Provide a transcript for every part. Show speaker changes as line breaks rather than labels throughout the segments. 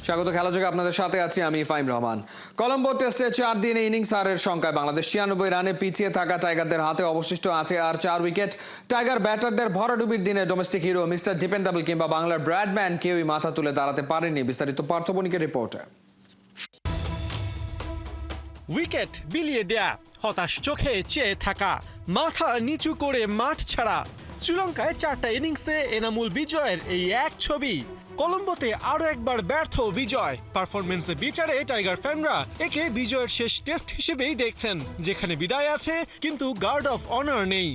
স্বাগত খেলাযোগে আপনাদের সাথে আছি আমি ফাইম রহমান। কলম্বো টেস্টে 4 দিনে ইনিংস হারের সংখ্যায় বাংলাদেশ 96 রানে পিছিয়ে থাকা টাইগারদের হাতে অবশিষ্ট আছে আর 4 উইকেট। টাইগার ব্যাটারদের ভরাডুবির দিনে ডোমেস্টিক হিরো মিস্টার ডিপেন্ডেবল কিংবা বাংলার ব্র্যাডম্যান কেউই মাথা তুলে দাঁড়াতে পারেনি। বিস্তারিত পার্থ বণিকের রিপোর্টে।
উইকেট বিলিয়ে দেয়া, হতাশ চোখে চেয়ে থাকা, মাথা নিচু করে মাঠ ছাড়া, শ্রীলঙ্কায় 4টা ইনিংসে এনামুল বিজয়ের এই এক ছবি। কলম্বোতে আরো একবার ব্যর্থ বিজয়। পারফরমেন্সে বিচারে টাইগার ফ্যানরা একে বিজয়ের শেষ টেস্ট হিসেবেই দেখছেন, যেখানে বিদায় আছে কিন্তু গার্ড অফ অনার নেই।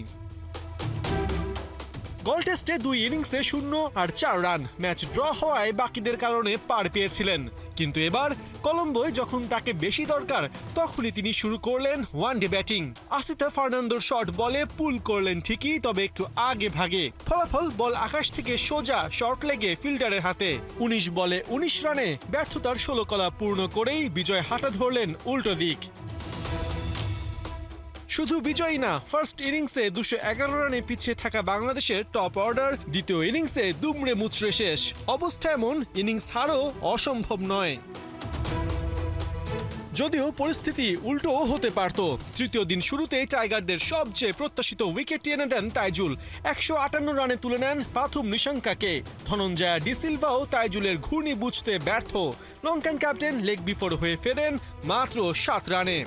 গল টেস্টে 2 ইনিংসে 0 আর 4 রান, ম্যাচ ড্র হওয়ায় বাকিদের কারণে পার পেয়েছিলেন। কিন্তু এবার কলম্বোয় যখন তাকে বেশি দরকার, তখনই তিনি শুরু করলেন ওয়ানডে ব্যাটিং। আসিতা ফার্নান্দোর শট বলে পুল করলেন ঠিকই, তবে একটু আগে ভাগে। ফলাফল বল আকাশ থেকে সোজা শর্ট লেগে ফিল্ডারের হাতে। 19 বলে 19 রানে ব্যর্থতার 16 কলা পূর্ণ করেই বিজয় হাঁটা ধরলেন উল্টো দিক। শুধু বিজয়ী না, ফার্স্ট ইনিংসে 211 রানে পিছিয়ে থাকা বাংলাদেশের টপ অর্ডার দ্বিতীয় ইনিংসে দুমড়ে মুচড়ে শেষ। অবস্থা এমন, ইনিংস হারও অসম্ভব নয়। যদিও পরিস্থিতি উল্টোও হতে পারত। তৃতীয় দিন শুরুতেই টাইগারদের সবচেয়ে প্রত্যাশিত উইকেট এনে দেন তাইজুল। 158 রানে তুলে নেন পাথুম নিশাঙ্কাকে। ধনঞ্জয়া ডিসিলভাও তাইজুলের ঘূর্ণি বুঝতে ব্যর্থ। লঙ্কান ক্যাপ্টেন লেগ বিফোর হয়ে ফেরেন মাত্র 7 রানে।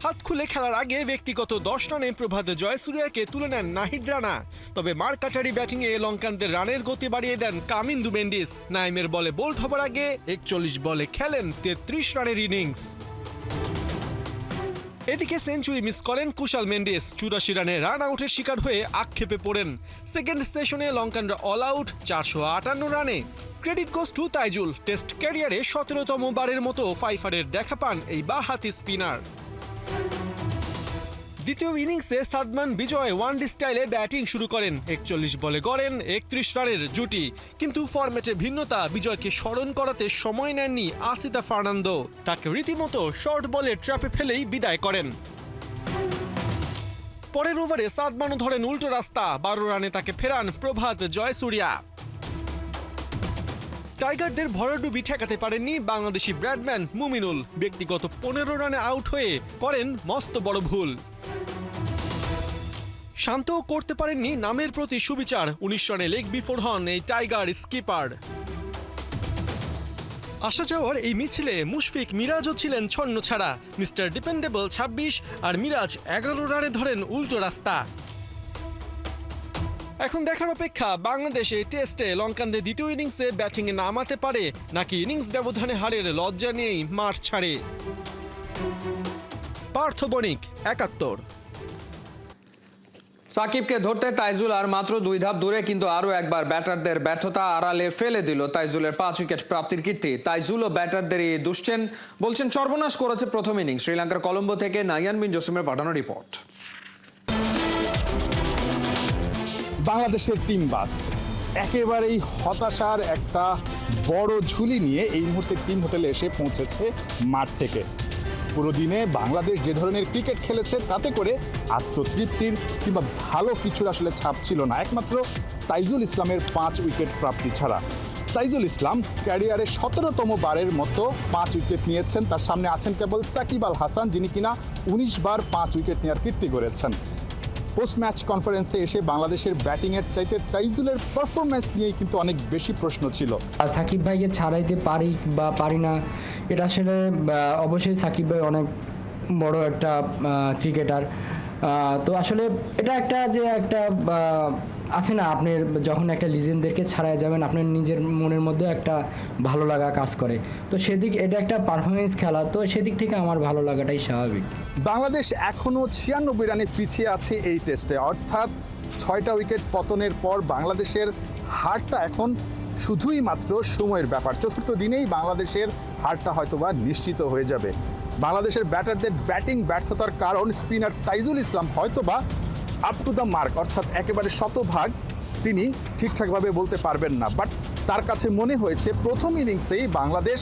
হাত খুলে খেলার আগে ব্যক্তিগত 10 রানে প্রভাত জয়সূর্যাকে তুলে নেন নাহিদ রানা। তবে মারকাটারি ব্যাটিংয়ে লঙ্কানদের রানের গতি বাড়িয়ে দেন কামিন্দু মেন্ডিস। নাইমের বলে বোল্ড হবার আগে 41 বলে খেলেন 33 রানের ইনিংস। এদিকে সেঞ্চুরি মিস করেন কুশাল মেন্ডিস। 84 রানে রান আউটের শিকার হয়ে আক্ষেপে পড়েন। সেকেন্ড সেশনে লঙ্কানরা অল আউট 458 রানে। Credit goes to Taijul. Test ক্যারিয়ারে 17তম বারের মতো ফাইফারের দেখা পান এই বাঁহাতি স্পিনার। দ্বিতীয় ইনিংসে সাদমান বিজয় ওয়ানডে স্টাইলে ব্যাটিং শুরু করেন। 41 বলে গড়েন 31 রানের জুটি। কিন্তু ফরম্যাটে ভিন্নতা বিজয়কে স্মরণ করাতে সময় নেননি আসিতা ফার্নান্দো। তাকে রীতিমতো শর্ট বলে ট্র্যাপে ফেলেই বিদায় করেন। পরের ওভারে সাদমানও ধরেন উল্টো রাস্তা। 12 রানে তাকে ফেরান প্রভাত জয়সূর্যা। টাইগারদের ভরাডুবি ঠেকাতে পারেননি বাংলাদেশি ব্র্যাডম্যান মুমিনুল। ব্যক্তিগত 15 রানে আউট হয়ে করেন মস্ত বড় ভুল। শান্তও করতে পারেননি নামের প্রতি সুবিচার। 19 রানে লেগ বিফোর হন এই টাইগার স্কিপার। আসা যাওয়ার এই মিছিলে মুশফিক মিরাজও ছিলেন ছন্ন ছাড়া। মিস্টার ডিপেন্ডেবল 26 আর মিরাজ 11 রানে ধরেন উল্টো রাস্তা। এখন দেখার অপেক্ষা বাংলাদেশ এই টেস্টে লঙ্কানদের দ্বিতীয় ইনিংসে ব্যাটিংয়ে নামাতে পারে নাকি ইনিংস ব্যবধানে হারের লজ্জা নিয়েই মাঠ ছাড়ে। পার্থ বণিক, 71।
সাকিবকে ধরতে তাইজুল আর মাত্র 2 ধাপ দূরে, কিন্তু আরো একবার ব্যাটারদের ব্যর্থতা আড়ালে ফেলে দিল তাইজুলের 5 উইকেট প্রাপ্তির কীর্তি। তাইজুল ও ব্যাটারদেরই দুষছেন, বলছেন সর্বনাশ করেছে প্রথম ইনিংস। শ্রীলঙ্কার কলম্বো থেকে নাইয়ান বিন জসিমের পাঠানো রিপোর্ট।
বাংলাদেশের টিম বাস একেবারেই হতাশার একটা বড় ঝুলি নিয়ে এই মুহূর্তে টিম হোটেলে এসে পৌঁছেছে মাঠ থেকে। পুরো দিনে বাংলাদেশ যে ধরনের ক্রিকেট খেলেছে তাতে করে আত্মতৃপ্তির কিংবা ভালো কিছুর আসলে ছাপ ছিল না, একমাত্র তাইজুল ইসলামের 5 উইকেট প্রাপ্তি ছাড়া। তাইজুল ইসলাম ক্যারিয়ারে 17তম বারের মতো 5 উইকেট নিয়েছেন। তার সামনে আছেন কেবল সাকিব আল হাসান, যিনি কিনা 19 বার 5 উইকেট নেওয়ার কীর্তি করেছেন। পোস্ট ম্যাচ কনফারেন্সে এসে বাংলাদেশের ব্যাটিংয়ের চাইতে তাইজুলের পারফরমেন্স নিয়েই কিন্তু অনেক বেশি প্রশ্ন ছিল।
সাকিব ভাইকে ছাড়াইতে পারি বা পারি না, এটা আসলে অবশ্যই সাকিব ভাই অনেক বড় একটা ক্রিকেটার। তো আসলে এটা একটা যে একটা আছে না, আপনি যখন একটা লিজেন্ডদেরকে ছাড়াই যাবেন আপনার নিজের মনের মধ্যে একটা ভালো লাগা কাজ করে। তো সেদিক এটা একটা পারফরমেন্স খেলা, তো সেদিক থেকে আমার ভালো লাগাটাই স্বাভাবিক।
বাংলাদেশ এখনও 96 রানে পিছিয়ে আছে এই টেস্টে, অর্থাৎ 6টা উইকেট পতনের পর বাংলাদেশের হারটা এখন শুধুই মাত্র সময়ের ব্যাপার। চতুর্থ দিনেই বাংলাদেশের হারটা হয়তোবা নিশ্চিত হয়ে যাবে। বাংলাদেশের ব্যাটারদের ব্যাটিং ব্যর্থতার কারণ স্পিনার তাইজুল ইসলাম হয়তোবা আপ টু দ্য মার্ক, অর্থাৎ একেবারে শতভাগ তিনি ঠিকঠাকভাবে বলতে পারবেন না, বাট তার কাছে মনে হয়েছে প্রথম ইনিংসেই বাংলাদেশ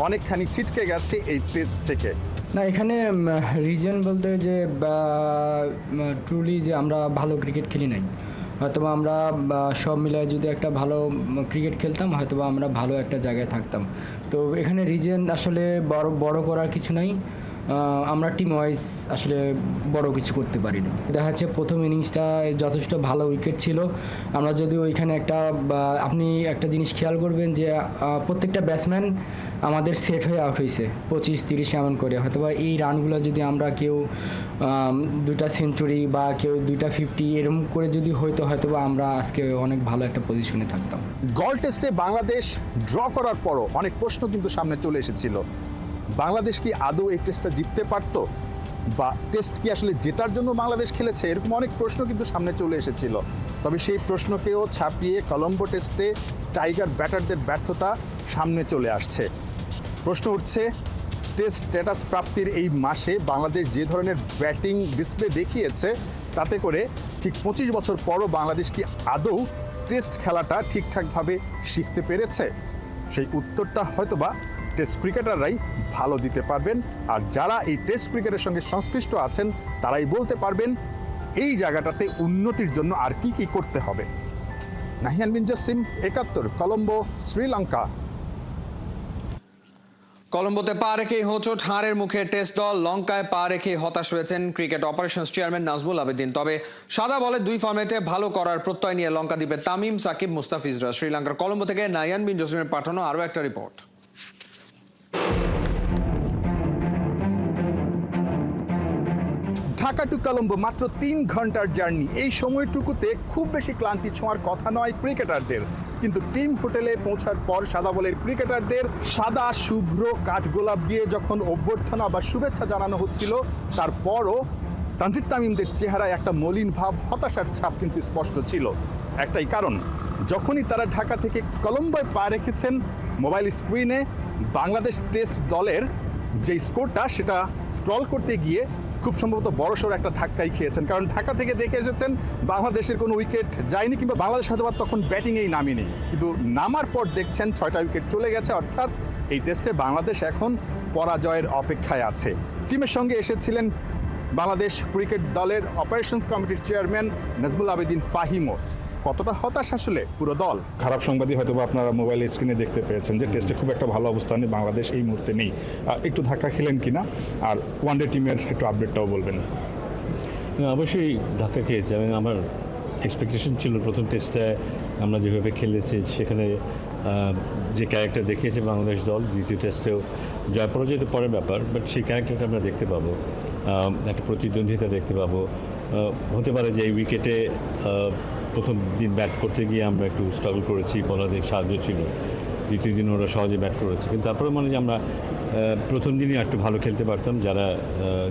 অনেকখানি ছিটকে গেছে এই টেস্ট থেকে।
না, এখানে রিজন বলতে যে ট্রুলি যে আমরা ভালো ক্রিকেট খেলি নাই, হয়তোবা আমরা সব মিলায় যদি একটা ভালো ক্রিকেট খেলতাম হয়তোবা আমরা ভালো একটা জায়গায় থাকতাম। তো এখানে রিজন আসলে বড় করার কিছু নাই। আমরা টিম ওয়াইজ আসলে বড় কিছু করতে পারিনি। দেখা যাচ্ছে প্রথম ইনিংসটা যথেষ্ট ভালো উইকেট ছিল। আমরা যদি ওইখানে আপনি একটা জিনিস খেয়াল করবেন যে প্রত্যেকটা ব্যাটসম্যান আমাদের সেট হয়ে আউট হয়েছে 25-30 এমন করে। হয়তোবা এই রানগুলো যদি আমরা কেউ 2টা সেঞ্চুরি বা কেউ 2টা 50 এরকম করে যদি হয়তোবা আমরা আজকে অনেক ভালো একটা পজিশনে থাকতাম।
গল টেস্টে বাংলাদেশ ড্র করার পরও অনেক প্রশ্ন কিন্তু সামনে চলে এসেছিল। বাংলাদেশ কি আদৌ এই টেস্টটা জিততে পারতো, বা টেস্ট কি আসলে জেতার জন্য বাংলাদেশ খেলেছে, এরকম অনেক প্রশ্ন কিন্তু সামনে চলে এসেছিল। তবে সেই প্রশ্নকেও ছাপিয়ে কলম্বো টেস্টে টাইগার ব্যাটারদের ব্যর্থতা সামনে চলে আসছে। প্রশ্ন উঠছে, টেস্ট স্ট্যাটাস প্রাপ্তির এই মাসে বাংলাদেশ যে ধরনের ব্যাটিং ডিসপ্লে দেখিয়েছে তাতে করে ঠিক 25 বছর পরও বাংলাদেশ কি আদৌ টেস্ট খেলাটা ঠিকঠাকভাবে শিখতে পেরেছে? সেই উত্তরটা হয়তোবা টেস্ট ক্রিকেটাররাই ভালো দিতে পারবেন। আর যারা এই টেস্ট ক্রিকেটের সঙ্গে সংশ্লিষ্ট আছেন তারাই বলতে পারবেন এই জায়গাটাতে উন্নতির জন্য আর কি কি করতে হবে। নাহিয়ান বিন জসিম, 71, কলম্বো, শ্রীলঙ্কা।
কলম্বোতে পা রেখেই হোঁচট, হারের মুখে টেস্ট দল। লঙ্কায় পা রেখে হতাশ হয়েছেন cricket operations chairman Nazmul Abedin. তবে সাদা বলে 2 ফর্মেটে ভালো করার প্রত্যয় নিয়ে লঙ্কা দ্বীপে তামিম, সাকিব, মুস্তাফিজরা। শ্রীলঙ্কার কলম্বো থেকে নাহিয়ান বিন জসিমের পাঠানো আরও একটা রিপোর্ট।
ঢাকা টু কলম্বো মাত্র 3 ঘন্টার জার্নি। এই সময়টুকুতে খুব বেশি ক্লান্তি ছোঁয়ার কথা নয় ক্রিকেটারদের, কিন্তু টিম হোটেলে পৌঁছার পর সাদা বলের ক্রিকেটারদের সাদা শুভ্র কাঠগোলাপ দিয়ে যখন অভ্যর্থনা বা শুভেচ্ছা জানানো হচ্ছিল, তারপরও তানজিদ তামিমদের চেহারায় একটা মলিন ভাব, হতাশার ছাপ কিন্তু স্পষ্ট ছিল। একটাই কারণ, যখনই তারা ঢাকা থেকে কলম্বোয় পা রেখেছেন, মোবাইল স্ক্রিনে বাংলাদেশ টেস্ট দলের যে স্কোরটা সেটা স্ক্রল করতে গিয়ে খুব সম্ভবত বড়সড় একটা ধাক্কাই খেয়েছেন। কারণ ঢাকা থেকে দেখে এসেছেন বাংলাদেশের কোনো উইকেট যায়নি, কিংবা বাংলাদেশ হয়তো তখন ব্যাটিংয়েই নামেনি, কিন্তু নামার পর দেখছেন 6টা উইকেট চলে গেছে। অর্থাৎ এই টেস্টে বাংলাদেশ এখন পরাজয়ের অপেক্ষায় আছে। টিমের সঙ্গে এসেছিলেন বাংলাদেশ ক্রিকেট দলের অপারেশনস কমিটির চেয়ারম্যান নাজমুল আবেদিন ফাহিমও। কতটা হতাশ আসলে পুরো দল? খারাপ সংবাদই হয়তো আপনারা মোবাইল স্ক্রিনে দেখতে পেয়েছেন যে টেস্টে খুব একটা ভালো অবস্থানে বাংলাদেশ এই মুহূর্তে নেই। একটু ধাক্কা খেলেন কিনা, আর ওয়ানডে টিমের একটু আপডেটটাও বলবেন।
অবশ্যই ধাক্কা খেয়েছে। আমার এক্সপেকটেশন ছিল প্রথম টেস্টে আমরা যেভাবে খেলেছি সেখানে যে ক্যারেক্টার দেখিয়েছে বাংলাদেশ দল, দ্বিতীয় টেস্টেও জয় পরাজয় তো পরের ব্যাপার, বাট সেই ক্যারেক্টারটা আমরা দেখতে পাবো, একটা প্রতিদ্বন্দ্বিতা দেখতে পাবো। হতে পারে যে এই উইকেটে প্রথম দিন ব্যাট করতে গিয়ে আমরা একটু স্ট্রাগল করেছি, বলারদের সাহায্য ছিল, দ্বিতীয় দিন ওরা সহজে ব্যাট করেছে, কিন্তু তারপরে মানে যে আমরা প্রথম দিনই একটু ভালো খেলতে পারতাম।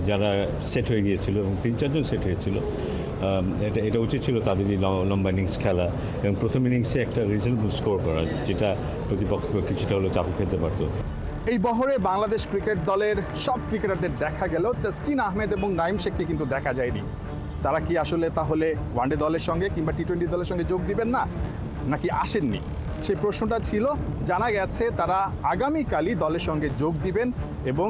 যারা সেট হয়ে গিয়েছিল এবং 3-4 জন সেট হয়েছিল, এটা উচিত ছিল তাদেরই লম্বা ইনিংস খেলা এবং প্রথম ইনিংসে একটা রিজনেবল স্কোর করা, যেটা প্রতিপক্ষ কিছুটা হলেও চাপ খেলতে পারতো।
এই বহরে বাংলাদেশ ক্রিকেট দলের সব ক্রিকেটারদের দেখা গেল, তাসকিন আহমেদ এবং নাইম শেখকে কিন্তু দেখা যায়নি। তারা কি আসলে তাহলে ওয়ানডে দলের সঙ্গে কিংবা টি-20 দলের সঙ্গে যোগ দিবেন না, নাকি আসেননি? সেই প্রশ্নটা ছিল। জানা গেছে তারা আগামীকালই দলের সঙ্গে যোগ দিবেন এবং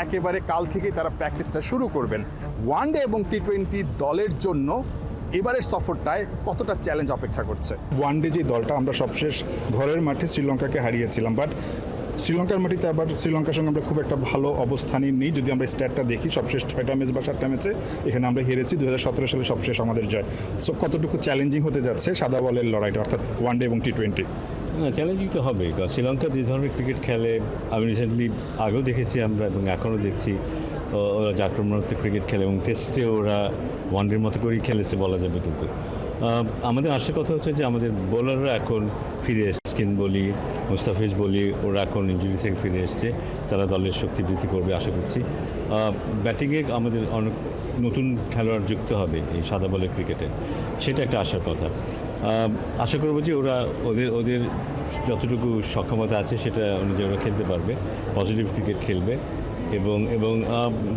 একেবারে কাল থেকেই তারা প্র্যাকটিসটা শুরু করবেন। ওয়ানডে এবং টি-20 দলের জন্য এবারের সফরটায় কতটা চ্যালেঞ্জ অপেক্ষা করছে? ওয়ানডে যে দলটা আমরা সবশেষ ঘরের মাঠে শ্রীলঙ্কাকে হারিয়েছিলাম, বাট শ্রীলঙ্কার মাটিতে আবার শ্রীলঙ্কার সঙ্গে আমরা খুব একটা ভালো অবস্থানই নেই। যদি আমরা স্ট্যাটটা দেখি, সবশেষ 6টা ম্যাচ বা 7টা ম্যাচে এখানে আমরা হেরেছি। 2017 সালে সবশেষ আমাদের জয়। সো কতটুকু চ্যালেঞ্জিং হতে যাচ্ছে সাদা বলের লড়াইটা, অর্থাৎ ওয়ানডে এবং টি-20?
চ্যালেঞ্জিং তো হবে, কারণ শ্রীলঙ্কা যে ধরনের ক্রিকেট খেলে আমি রিসেন্টলি আগেও দেখেছি আমরা এবং এখনও দেখছি। ওরা আক্রমণাত্মক ক্রিকেট খেলে এবং টেস্টে ওরা ওয়ানডের মতো করেই খেলেছে বলা যাবে। কিন্তু আমাদের আসার কথা হচ্ছে যে আমাদের বোলাররা এখন ফিরে এসছে, স্কিন বলি, মুস্তাফিজ বলি, ওরা এখন ইনজুরি থেকে ফিরে এসছে, তারা দলের শক্তি বৃদ্ধি করবে আশা করছি। ব্যাটিংয়ে আমাদের অনেক নতুন খেলোয়াড় যুক্ত হবে এই সাদা বলের ক্রিকেটে, সেটা একটা আশার কথা। আশা করবো যে ওদের যতটুকু সক্ষমতা আছে সেটা অনুযায়ী ওরা খেলতে পারবে, পজিটিভ ক্রিকেট খেলবে এবং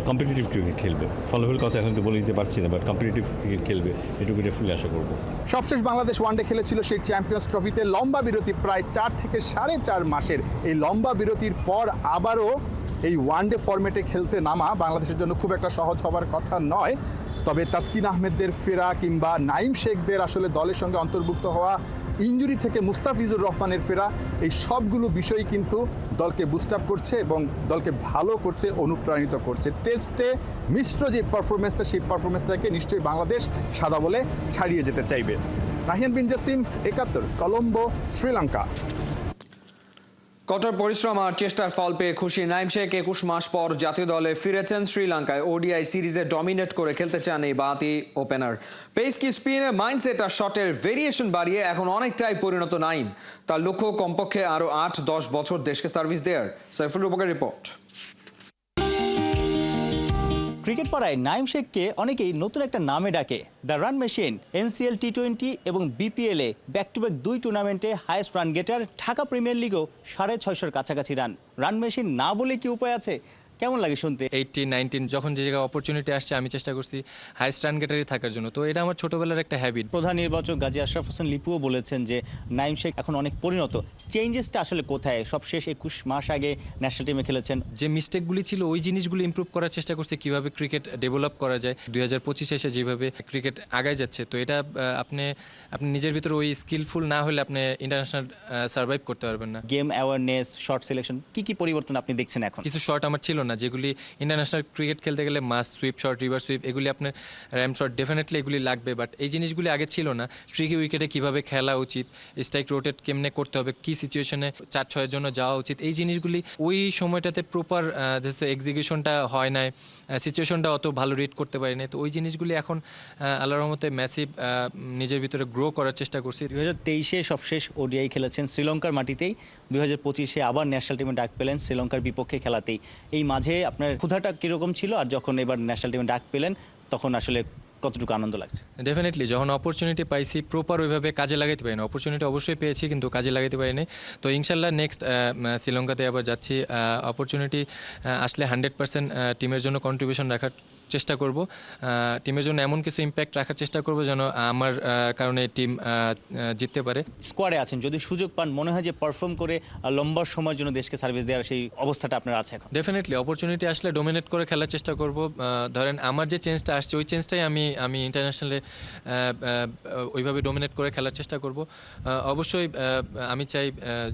কম্পিটিটিভ ক্রিকেট খেলবে। ফলাফল কথা এখন তো বলে দিতে পারছি না, বাট কম্পিটিটিভ ক্রিকেট খেলবে, এটুকু ডেফিনেটলি আশা করব।
সবশেষ বাংলাদেশ ওয়ানডে খেলেছিল সেই চ্যাম্পিয়ন্স ট্রফিতে। লম্বা বিরতি, প্রায় 4 থেকে 4.5 মাসের এই লম্বা বিরতির পর আবারও এই ওয়ানডে ফরম্যাটে খেলতে নামা বাংলাদেশের জন্য খুব একটা সহজ হবার কথা নয়। তবে তাসকিন আহমেদদের ফেরা কিংবা নাইম শেখদের আসলে দলের সঙ্গে অন্তর্ভুক্ত হওয়া, ইনজুরি থেকে মুস্তাফিজুর রহমানের ফেরা, এই সবগুলো বিষয় কিন্তু দলকে বুস্ট আপ করছে এবং দলকে ভালো করতে অনুপ্রাণিত করছে। টেস্টে মিশ্র যে পারফরমেন্সটা, সেই পারফরমেন্সটাকে নিশ্চয়ই বাংলাদেশ সাদা বলে ছাড়িয়ে যেতে চাইবে। নাহিয়ান বিন জাসিম, ৭১, কলম্বো, শ্রীলঙ্কা।
কঠোর পরিশ্রম আর চেষ্টার ফল পেয়ে খুশি নাইম শেখ। ২১ মাস পর জাতীয় দলে ফিরেছেন শ্রীলঙ্কায়। ওডিআই সিরিজে ডমিনেট করে খেলতে চান এই বাতি ওপেনার। পেস কি স্পিনে মাইন্ডসেট আর শটের ভেরিয়েশন বাড়িয়ে এখন অনেকটাই পরিণত নাইম। তার লক্ষ্য কমপক্ষে আরও ৮-১০ বছর দেশকে সার্ভিস দেয়ার। সাইফুল রূপকের রিপোর্ট।
ক্রিকেট পাড়ায় নাইম শেখকে অনেকেই নতুন একটা নামে ডাকে, দ্য রান মেশিন। এনসিএল টি20 এবং বিপিএলে ব্যাক টু ব্যাক 2 টুর্নামেন্টে highest run getter, Dhaka premier লিগও 650-র কাছাকাছি রান। রান মেশিন না বলে কি উপায় আছে? কেমন লাগে শুনতে?
18-19 যখন যে জায়গায় অপরচুনিটি আসছে আমি চেষ্টা করছি হাইস্ট রান গেটারই থাকার জন্য। তো এটা আমার ছোটবেলার একটা হ্যাবিট।
প্রধান নির্বাচক গাজী আশরাফ হোসেন লিপুও বলেছেন যে নাইম শেখ এখন অনেক পরিণত। চেঞ্জেসটা আসলে কোথায়? সবশেষ 21 মাস আগে ন্যাশনাল টিমে খেলেছেন।
যে মিস্টেকগুলি ছিল ওই জিনিসগুলি ইমপ্রুভ করার চেষ্টা করছি, কিভাবে ক্রিকেট ডেভেলপ করা যায়। 2025 এসে যেভাবে ক্রিকেট আগায় যাচ্ছে, তো এটা আপনি নিজের ভিতরে ওই স্কিলফুল না হলে আপনি ইন্টারন্যাশনাল সার্ভাইভ করতে পারবেন না।
গেম অ্যাওয়ারনেস, শর্ট সিলেকশন, কি পরিবর্তন আপনি দেখছেন এখন?
কিছু শট আমার ছিল না, যেগুলি ইন্টারন্যাশনাল ক্রিকেট খেলতে গেলে মাস সুইপ শট, রিভার সুইপ, এগুলি আপনার র্যাম শট ডেফিনেটলি এগুলি লাগবে। বাট এই জিনিসগুলি আগে ছিল না। ট্রিকি উইকেটে কীভাবে খেলা উচিত, স্ট্রাইক রোটেট কেমনে করতে হবে, কী সিচুয়েশনে 4-6-এর জন্য যাওয়া উচিত, এই জিনিসগুলি ওই সময়টাতে প্রপার এক্সিকিউশনটা হয় নাই, সিচুয়েশনটা অত ভালো রিড করতে পারি নাই। তো ওই জিনিসগুলি এখন আল্লাহর রহমতে ম্যাসিভ নিজের ভিতরে গ্রো করার চেষ্টা করছি।
2023-এ সবশেষ ওডিআই খেলেছেন শ্রীলঙ্কার মাটিতেই, 2025-এ আবার ন্যাশনাল টিমে ডাক পেলেন শ্রীলঙ্কার বিপক্ষে খেলাতেই। এই মাঝে আপনার ক্ষুধাটা কীরকম ছিল, আর যখন এবার ন্যাশনাল টিমে ডাক পেলেন তখন আসলে কতটুকু আনন্দ লাগছে?
ডেফিনেটলি যখন অপরচুনিটি পাইছি প্রপার ওইভাবে কাজে লাগাতে পারি না। অপরচুনিটি অবশ্যই পেয়েছি কিন্তু কাজে লাগাতে পারিনি। তো ইনশাল্লাহ নেক্সট শ্রীলঙ্কাতে আবার যাচ্ছি। অপরচুনিটি আসলে 100% টিমের জন্য কন্ট্রিবিউশন রাখার চেষ্টা করব, টিমের জন্য এমন কিছু ইম্প্যাক্ট রাখার চেষ্টা করব যেন আমার কারণে টিম জিততে পারে।
স্কোয়াডে আছেন, যদি সুযোগ পান মনে হয় যে পারফর্ম করে লম্বা সময়ের জন্য দেশকে সার্ভিস দেওয়ার সেই অবস্থাটা আপনার আছে এখন?
ডেফিনেটলি অপরচুনিটি আসলে ডোমিনেট করে খেলার চেষ্টা করব। ধরেন আমার যে চেঞ্জটা আসছে ওই চেঞ্জটাই আমি ইন্টারন্যাশনালে ওইভাবে ডোমিনেট করে খেলার চেষ্টা করব। অবশ্যই আমি চাই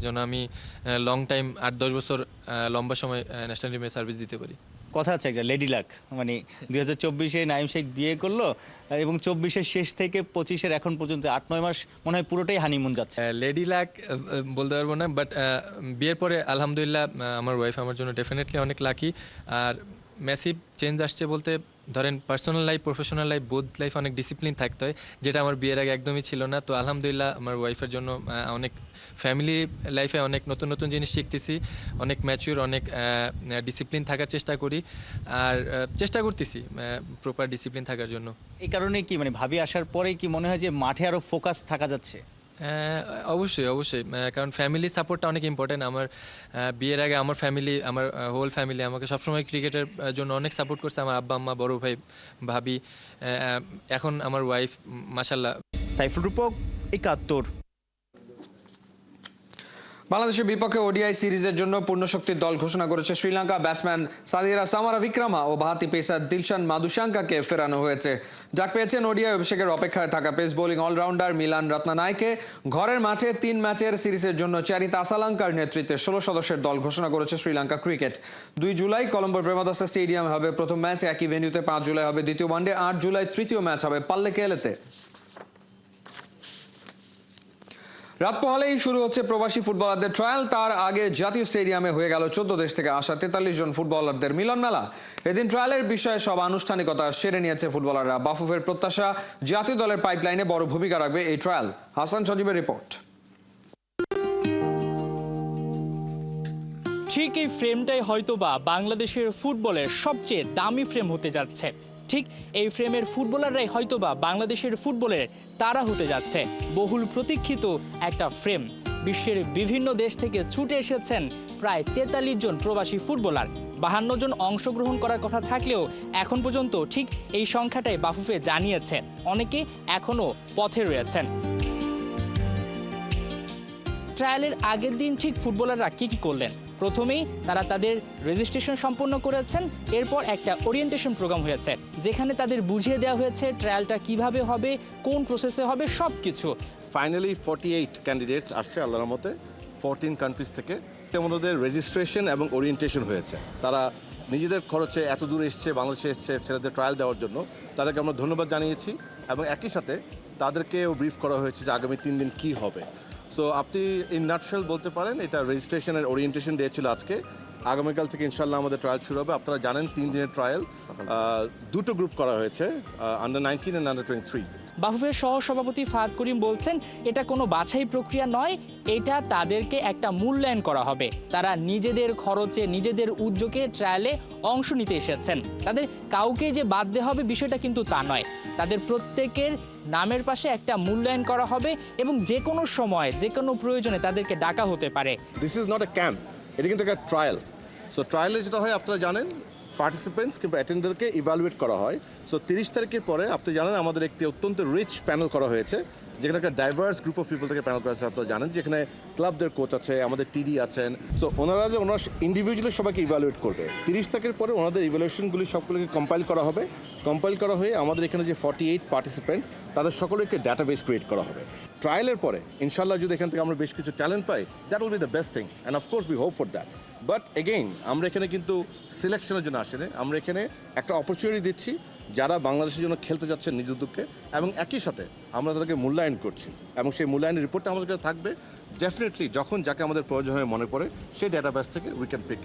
যেন আমি লং টাইম 8-10 বছর লম্বা সময় ন্যাশনাল টিমে সার্ভিস দিতে পারি।
কথা আছে একটা লেডি লাক, মানে 2024-এ নাইম শেখ বিয়ে করলো এবং 24-এর শেষ থেকে 25-এর এখন পর্যন্ত 8-9 মাস মনে হয় পুরোটাই হানিমুন যাচ্ছে।
লেডি লাক বলতে পারবো না, বাট বিয়ের পরে আলহামদুলিল্লাহ আমার ওয়াইফ আমার জন্য ডেফিনেটলি অনেক লাকি। আর ম্যাসিভ চেঞ্জ আসছে বলতে ধরেন personal life, professional life, both life অনেক ডিসিপ্লিন থাকতে হয়, যেটা আমার বিয়ের আগে একদমই ছিল না। তো আলহামদুলিল্লাহ আমার ওয়াইফের জন্য অনেক ফ্যামিলি লাইফে অনেক নতুন নতুন জিনিস শিখতেছি, অনেক ম্যাচিউর, অনেক ডিসিপ্লিন থাকার চেষ্টা করি আর চেষ্টা করতেছি প্রপার ডিসিপ্লিন থাকার জন্য।
এই কারণে কি মানে ভাবি আসার পরে কি মনে হয় যে মাঠে আরও ফোকাস থাকা যাচ্ছে?
অবশ্যই কারণ ফ্যামিলি সাপোর্টটা অনেক ইম্পর্টেন্ট। আমার বিয়ের আগে আমার ফ্যামিলি, আমার হোল ফ্যামিলি আমাকে সবসময় ক্রিকেটের জন্য অনেক সাপোর্ট করছে। আমার আব্বা আম্মা, বড় ভাই, ভাবি, এখন আমার ওয়াইফ, মাশাল্লাহ।
সাইফুল রূপক, ৭১।
বাংলাদেশের বিপক্ষে ওডিআই সিরিজের জন্য পূর্ণশক্তির দল ঘোষণা করেছে শ্রীলঙ্কা। ব্যাটসম্যান সাদিরা সামারা বিক্রমা ও বাহাতি পেসার দিলশান মাদুসাঙ্কাকে ফেরানো হয়েছে। ডাক পেয়েছেন ওডিআই অভিষেকের অপেক্ষায় থাকা পেস বোলিং অলরাউন্ডার মিলান রত্নানায়কে। ঘরের মাঠে 3 ম্যাচের সিরিজের জন্য চারিতা আসালাঙ্কার নেতৃত্বে 16 সদস্যের দল ঘোষণা করেছে শ্রীলঙ্কা ক্রিকেট। 2 জুলাই কলম্বোর প্রেমদাসা স্টেডিয়ামে হবে প্রথম ম্যাচ, একই ভেন্যুতে 5 জুলাই হবে দ্বিতীয় ওয়ানডে, 8 জুলাই তৃতীয় ম্যাচ হবে পাল্লেকেলেতে। রাত পোহালেই শুরু হচ্ছে প্রবাসী ফুটবলারদের ট্রায়াল। তার আগে জাতীয় স্টেডিয়ামে হয়ে গেল 14 দেশ থেকে আসা 43 জন ফুটবলারদের মিলন মেলা। এদিন ট্রায়ালের বিষয়ে সব আনুষ্ঠানিকতা সেরে নিয়েছে ফুটবলাররা। বাফুফের প্রত্যাশা, জাতীয় দলের পাইপলাইনে বড় ভূমিকা রাখবে এই ট্রায়াল। হাসান সজীবের রিপোর্ট।
ঠিক এই ফ্রেমটাই হয়তোবা বাংলাদেশের ফুটবলের সবচেয়ে দামি ফ্রেম হতে যাচ্ছে। ঠিক এই ফ্রেমের ফুটবলাররাই হয়তোবা বাংলাদেশের ফুটবলের তারা হতে যাচ্ছে। বহুল প্রতীক্ষিত একটা ফ্রেম। বিশ্বের বিভিন্ন দেশ থেকে ছুটে এসেছেন প্রায় 43 জন প্রবাসী ফুটবলার। 52 জন অংশগ্রহণ করার কথা থাকলেও এখন পর্যন্ত ঠিক এই সংখ্যাটাই বাফুফে জানিয়েছে। অনেকে এখনও পথে রয়েছেন। ট্রায়ালের আগের দিন ঠিক ফুটবলাররা কি করলেন? প্রথমেই তারা তাদের রেজিস্ট্রেশন সম্পন্ন করেছেন, এরপর একটা ওরিয়েন্টেশন প্রোগ্রাম হয়েছে যেখানে তাদের বুঝিয়ে দেওয়া হয়েছে ট্রায়ালটা কিভাবে হবে, কোন প্রসেসে হবে, সব কিছু।
ফাইনালি 48 ক্যান্ডিডেটস আসছে আল্লাহর মতে 14 কান্ট্রিজ থেকে। ওনাদের রেজিস্ট্রেশন এবং ওরিয়েন্টেশন হয়েছে। তারা নিজেদের খরচে এত দূর এসছে, বাংলাদেশে এসছে ছেলেদের ট্রায়াল দেওয়ার জন্য। তাদেরকে আমরা ধন্যবাদ জানিয়েছি এবং একই সাথে তাদেরকেও ব্রিফ করা হয়েছে যে আগামী 3 দিন কী হবে। সো আপনি ইন নাটশেল বলতে পারেন এটা রেজিস্ট্রেশনের ওরিয়েন্টেশন ডে ছিল আজকে। আগামীকাল থেকে ইনশাল্লাহ আমাদের ট্রায়াল শুরু হবে। আপনারা জানেন 3 দিনের ট্রায়াল, দুটো গ্রুপ করা হয়েছে, আন্ডার 19 অ্যান্ড আন্ডার 23।
বাফুফের সহ সভাপতি ফাহাদ করিম বলছেন এটা কোনো বাছাই প্রক্রিয়া নয়, এটা তাদেরকে একটা মূল্যায়ন করা হবে। তারা নিজেদের খরচে নিজেদের উদ্যোগে ট্রায়ালে অংশ নিতে এসেছেন। তাদের কাউকে যে বাদ দেওয়া হবে বিষয়টা কিন্তু তা নয়, তাদের প্রত্যেকের নামের পাশে একটা মূল্যায়ন করা হবে এবং যে কোনো সময় যে কোনো প্রয়োজনে তাদেরকে ডাকা হতে পারে।
This is not a camp, এটা কিন্তু একটা ট্রায়াল। সো ট্রায়ালে যেটা হয় আপনারা জানেন পার্টিসিপেন্টস কিংবা অ্যাটেন্ডারকে ইভ্যালুয়েট করা হয়। সো 30 তারিখের পরে আপনি জানেন আমাদের একটি অত্যন্ত রিচ প্যানেল করা হয়েছে, যেখানে একটা ডাইভার্স গ্রুপ অফ পিপল থেকে প্যানেল করা হয়েছে। আপনারা জানেন যেখানে ক্লাবদের কোচ আছে, আমাদের টিডি আছেন। সো ওনারা ইন্ডিভিজুয়ালি সবাইকে ইভ্যালুয়েট করবে। 30 তারিখের পরে ওনাদের ইভ্যালুয়েশনগুলি সবগুলোকে কম্পাইল করা হবে। কম্পাইল করা হয়ে আমাদের এখানে যে 48 পার্টিসিপেন্টস তাদের সকলকে ডাটাবেস ক্রিয়েট করা হবে। ট্রায়ালের পরে ইনশাল্লাহ যদি এখান থেকে আমরা বেশ কিছু talent pi, that will be the best thing and of course we hope for that. But again আমরা এখানে কিন্তু সিলেকশনের জন্য আসেনি, আমরা এখানে একটা অপরচুনিটি দিচ্ছি যারা বাংলাদেশের জন্য খেলতে যাচ্ছেন নিজ উদ্যোগে, এবং একই সাথে আমরা তাদেরকে মূল্যায়ন করছি এবং সেই মূল্যায়নের রিপোর্টটা আমাদের কাছে থাকবে। ডেফিনেটলি যখন যাকে আমাদের প্রয়োজন হয়ে মনে পড়ে সেই ডাটাবেস থেকে উই ক্যান পিক।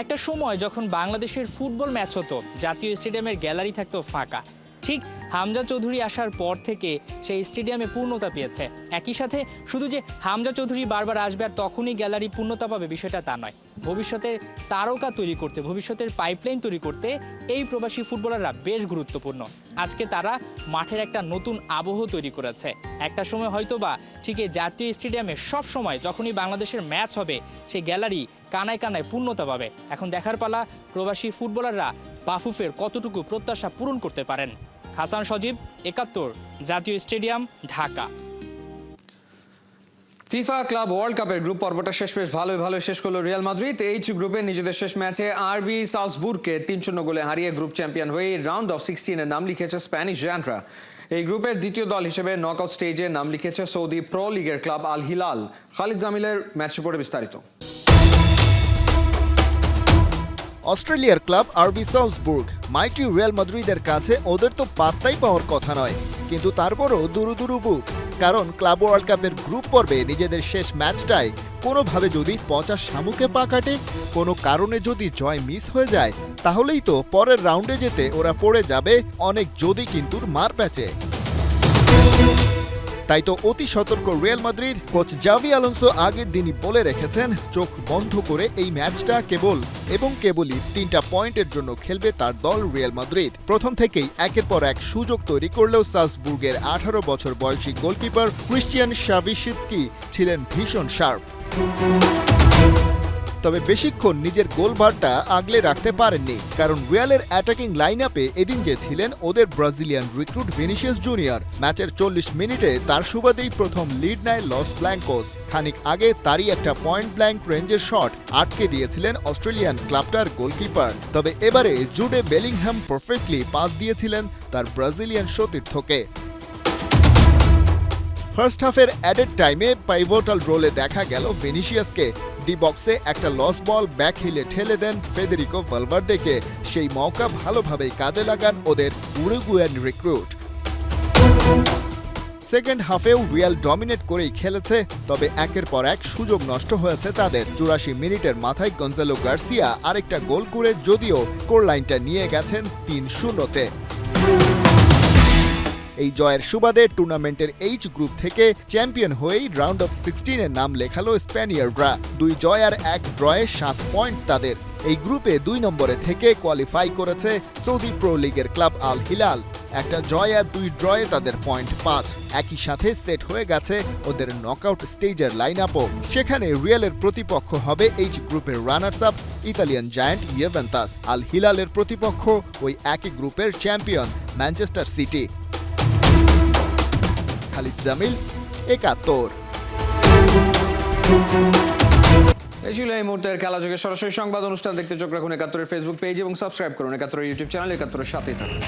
একটা সময় যখন বাংলাদেশের ফুটবল ম্যাচ হতো জাতীয় স্টেডিয়ামের গ্যালারি থাকতো ফাঁকা, ঠিক হামজা চৌধুরী আসার পর থেকে সেই স্টেডিয়ামে পূর্ণতা পেয়েছে। একই সাথে শুধু যে হামজা চৌধুরী বারবার আসবে আর তখনই গ্যালারি পূর্ণতা পাবে বিষয়টা তা নয়, ভবিষ্যতের তারকা তৈরি করতে, ভবিষ্যতের পাইপলাইন তৈরি করতে এই প্রবাসী ফুটবলাররা বেশ গুরুত্বপূর্ণ। আজকে তারা মাঠের একটা নতুন আবহ তৈরি করেছে। একটা সময় হয়তোবা ঠিক এই জাতীয় স্টেডিয়ামে সব সময় যখনই বাংলাদেশের ম্যাচ হবে সেই গ্যালারি কানায় কানায় পূর্ণতা পাবে। এখন দেখার পালা প্রবাসী ফুটবলাররা বাফুফের কতটুকু প্রত্যাশা পূরণ করতে পারেন। হাসান সজীব, ৭১, জাতীয় stadium, Dhaka.
FIFA club world কাপের গ্রুপ পর্বটা শেষ ভালোই শেষ করলো রিয়াল মাদ্রিদ। এইচ গ্রুপে নিজেদের শেষ ম্যাচে আরবি সালজবুর্গকে ৩-০ গোলে হারিয়ে গ্রুপ চ্যাম্পিয়ন হয়ে রাউন্ড অফ 16 এর নাম লিখেছে স্প্যানিশ জায়ান্টরা। এই গ্রুপের দ্বিতীয় দল হিসেবে নকআউট স্টেজে নাম লিখেছে সৌদি প্রো লিগের ক্লাব আল হিলাল। খালিদ জামিলের ম্যাচ রিপোর্টে বিস্তারিত।
অস্ট্রেলিয়ার ক্লাব আরবি সালজবুর্গ মাইটি রিয়াল মাদ্রিদের কাছে ওদের তো পাত্তাই পাওয়ার কথা নয়, কিন্তু তারপরও দুরু বুক। কারণ ক্লাব ওয়ার্ল্ড কাপের গ্রুপ পর্বে নিজেদের শেষ ম্যাচটায় কোনোভাবে যদি পচা শামুকে পা কাটে, কোনো কারণে যদি জয় মিস হয়ে যায়, তাহলেই তো পরের রাউন্ডে যেতে ওরা পড়ে যাবে অনেক যদি কিন্তুর মার প্যাচে। তাই তো অতি সতর্ক Real Madrid. Coach Xavi Alonso আগের দিনই বলে রেখেছেন চোখ বন্ধ করে এই ম্যাচটা কেবলই 3টা পয়েন্টের জন্য খেলবে তার দল রিয়াল মাদ্রিদ। প্রথম থেকেই একের পর এক সুযোগ তৈরি করলেও সালজবুর্গের 18 বছর বয়সী গোলকিপার ক্রিস্টিয়ান শাভিশিৎস্কি ছিলেন ভীষণ শার্প। তবে বেশিক্ষণ নিজের গোলভারটা আগলে রাখতে পারেননি, কারণ রিয়ালের অ্যাটাকিং লাইন আপে এদিন যে ছিলেন ওদের ব্রাজিলিয়ান রিক্রুট ভিনিসিয়াস জুনিয়র। ম্যাচের 40 মিনিটে তার সুবাদেই প্রথম লিড নেয় লস ব্ল্যাঙ্কোস। খানিক আগে তারই একটা পয়েন্ট ব্ল্যাঙ্ক রেঞ্জের শট আটকে দিয়েছিলেন অস্ট্রেলিয়ান ক্লাবটার গোলকিপার। তবে এবারে জুডে বেলিংহ্যাম পারফেক্টলি পাস দিয়েছিলেন তার ব্রাজিলিয়ান সতীর্থকে। ফার্স্ট হাফের অ্যাডেড টাইমে পাইভোটাল রোলে দেখা গেল ভিনিসিয়াসকে। ডি বক্সে একটা লস বল ব্যাক হিলে ঠেলে দেন ফেদেরিকো ভালভার্দেকে। সেই মৌকা ভালোভাবেই কাজে লাগান ওদের উরুগুয়ান রিক্রুট। সেকেন্ড হাফেও রিয়াল ডমিনেট করেই খেলেছে, তবে একের পর এক সুযোগ নষ্ট হয়েছে তাদের। 84 মিনিটের মাথায় গঞ্জালো গার্সিয়া আরেকটা গোল করে যদিও স্কোর লাইনটা নিয়ে গেছেন 3-0-তে। এই জয়ের সুবাদে টুর্নামেন্টের এইচ গ্রুপ থেকে চ্যাম্পিয়ন হয়েই রাউন্ড অফ 16 এর নাম লেখালো স্প্যানিয়ার্ডরা। 2 জয় আর 1 ড্রয়ে 7 পয়েন্ট তাদের। এই গ্রুপে 2 নম্বরে থেকে কোয়ালিফাই করেছে সৌদি প্রো লিগের ক্লাব আল হিলাল। একটা জয় আর 2 ড্রয়ে তাদের পয়েন্ট 5। একই সাথে সেট হয়ে গেছে ওদের নকআউট স্টেজের লাইন আপও। সেখানে রিয়ালের প্রতিপক্ষ হবে এইচ গ্রুপের runners up Italian giant Juventus. Al হিলালের প্রতিপক্ষ ওই একই গ্রুপের champion Manchester City. Khalid Jamil, ৭১।
এই ছিল এই মুহূর্তের খেলা যোগে সরাসরি সংবাদ অনুষ্ঠান দেখতে চোখ রাখুন ৭১-এর ফেসবুক পেজ এবং সাবস্ক্রাইব করুন ৭১-এর ইউটিউব চ্যানেল ৭১-এর সাথেই থাকুন।